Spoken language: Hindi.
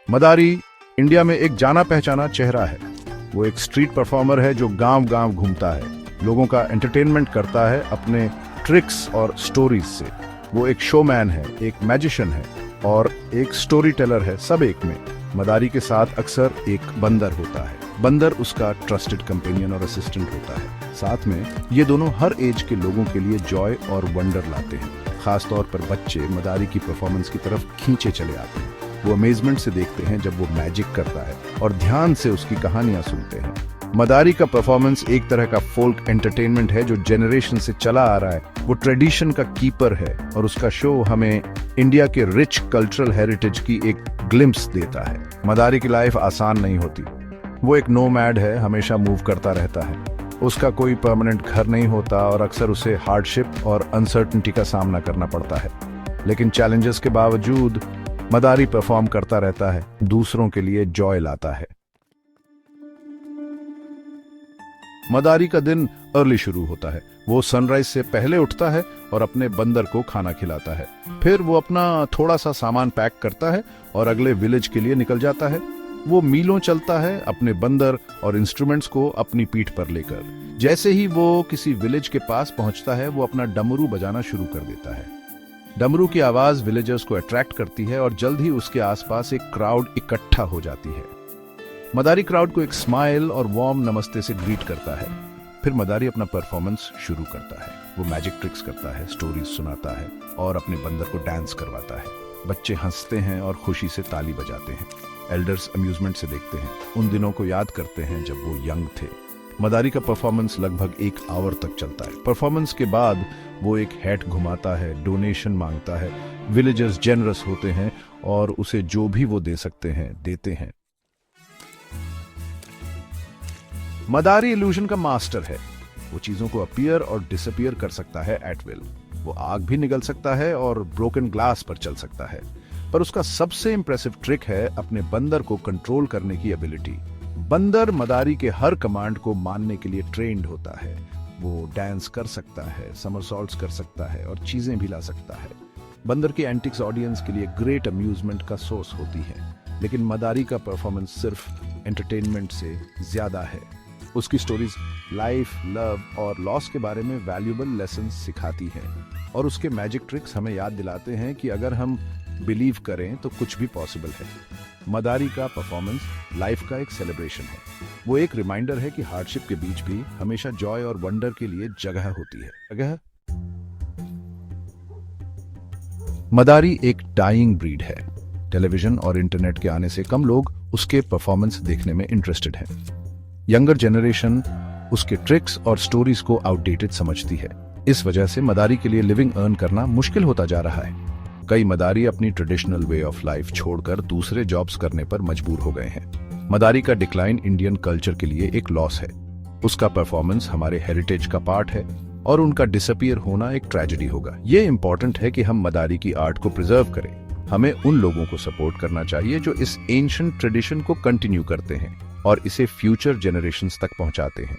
मदारी इंडिया में एक जाना पहचाना चेहरा है। वो एक स्ट्रीट परफॉर्मर है जो गांव गांव घूमता है, लोगों का एंटरटेनमेंट करता है अपने ट्रिक्स और स्टोरीज से। वो एक शोमैन है, एक मैजिशियन है और एक स्टोरी टेलर है, सब एक में। मदारी के साथ अक्सर एक बंदर होता है। बंदर उसका ट्रस्टेड कंपेनियन और असिस्टेंट होता है। साथ में ये दोनों हर एज के लोगों के लिए जॉय और वंडर लाते हैं। खासतौर पर बच्चे मदारी की परफॉर्मेंस की तरफ खींचे चले आते हैं। वो अमेजमेंट से देखते हैं जब वो मैजिक करता है और ध्यान से उसकी कहानियां सुनते हैं। मदारी का परफॉर्मेंस एक तरह का फोल्क एंटरटेनमेंट है जो जनरेशन से चला आ रहा है। वो ट्रेडिशन का कीपर है और उसका शो हमें इंडिया के रिच कल्चरल हेरिटेज की एक ग्लिम्प्स देता है। मदारी की लाइफ आसान नहीं होती। वो एक नोमैड है, हमेशा मूव करता रहता है। उसका कोई परमानेंट घर नहीं होता और अक्सर उसे हार्डशिप और अनसर्टेनिटी का सामना करना पड़ता है। लेकिन चैलेंजेस के बावजूद मदारी परफॉर्म करता रहता है, दूसरों के लिए जॉय लाता है। मदारी का दिन अर्ली शुरू होता है। वो सनराइज से पहले उठता है और अपने बंदर को खाना खिलाता है। फिर वो अपना थोड़ा सा सामान पैक करता है और अगले विलेज के लिए निकल जाता है। वो मीलों चलता है अपने बंदर और इंस्ट्रूमेंट्स को अपनी पीठ पर लेकर। जैसे ही वो किसी विलेज के पास पहुंचता है, वो अपना डमरू बजाना शुरू कर देता है। डमरू की आवाज विलेजर्स को अट्रैक्ट करती है और जल्द ही उसके आसपास एक क्राउड इकट्ठा हो जाती है। मदारी क्राउड को एक स्माइल और वार्म नमस्ते से ग्रीट करता है। फिर मदारी अपना परफॉर्मेंस शुरू करता है। वो मैजिक ट्रिक्स करता है, स्टोरीज सुनाता है और अपने बंदर को डांस करवाता है। बच्चे हंसते हैं और खुशी से ताली बजाते हैं। एल्डर्स अम्यूजमेंट से देखते हैं, उन दिनों को याद करते हैं जब वो यंग थे। मदारी का परफॉर्मेंस लगभग 1 आवर तक चलता है। परफॉर्मेंस के बाद वो एक हैट घुमाता है, डोनेशन मांगता है। विलेजर्स जेनरस होते हैं और उसे जो भी वो दे सकते हैं देते हैं। मदारी इल्यूजन का मास्टर है। वो चीजों को अपीयर और डिसअपीयर कर सकता है एट विल। वो आग भी निगल सकता है और ब्रोकन ग्लास पर चल सकता है। पर उसका सबसे इंप्रेसिव ट्रिक है अपने बंदर को कंट्रोल करने की एबिलिटी। बंदर मदारी के हर कमांड को मानने के लिए ट्रेन्ड होता है। वो डांस कर सकता है, समरसॉल्ट्स कर सकता है और चीजें भी ला सकता है। बंदर की एंटिक्स ऑडियंस के लिए ग्रेट अम्यूजमेंट का सोर्स होती है। लेकिन मदारी का परफॉर्मेंस सिर्फ एंटरटेनमेंट से ज्यादा है। उसकी स्टोरीज लाइफ, लव और लॉस के बारे में वैल्यूएबल लेसन सिखाती हैं और उसके मैजिक ट्रिक्स हमें याद दिलाते हैं कि अगर हम बिलीव करें तो कुछ भी पॉसिबल है। मदारी का परफॉर्मेंस लाइफ का एक सेलिब्रेशन है। वो एक रिमाइंडर है कि हार्डशिप के बीच भी हमेशा जॉय और वंडर के लिए जगह होती है। मदारी एक डाइंग ब्रीड है। टेलीविजन और इंटरनेट के आने से कम लोग उसके परफॉर्मेंस देखने में इंटरेस्टेड हैं। यंगर जनरेशन उसके ट्रिक्स और स्टोरीज को आउटडेटेड समझती है। इस वजह से मदारी के लिए लिविंग अर्न करना मुश्किल होता जा रहा है। कई मदारी अपनी ट्रेडिशनल वे ऑफ लाइफ छोड़कर दूसरे जॉब्स करने पर मजबूर हो गए हैं। मदारी का डिक्लाइन इंडियन कल्चर के लिए एक लॉस है। उसका परफॉर्मेंस हमारे हेरिटेज का पार्ट है और उनका डिसअपीयर होना एक ट्रेजेडी होगा। ये इंपॉर्टेंट है कि हम मदारी की आर्ट को प्रिजर्व करें। हमें उन लोगों को सपोर्ट करना चाहिए जो इस एंशिएंट ट्रेडिशन को कंटिन्यू करते हैं और इसे फ्यूचर जनरेशंस तक पहुंचाते हैं।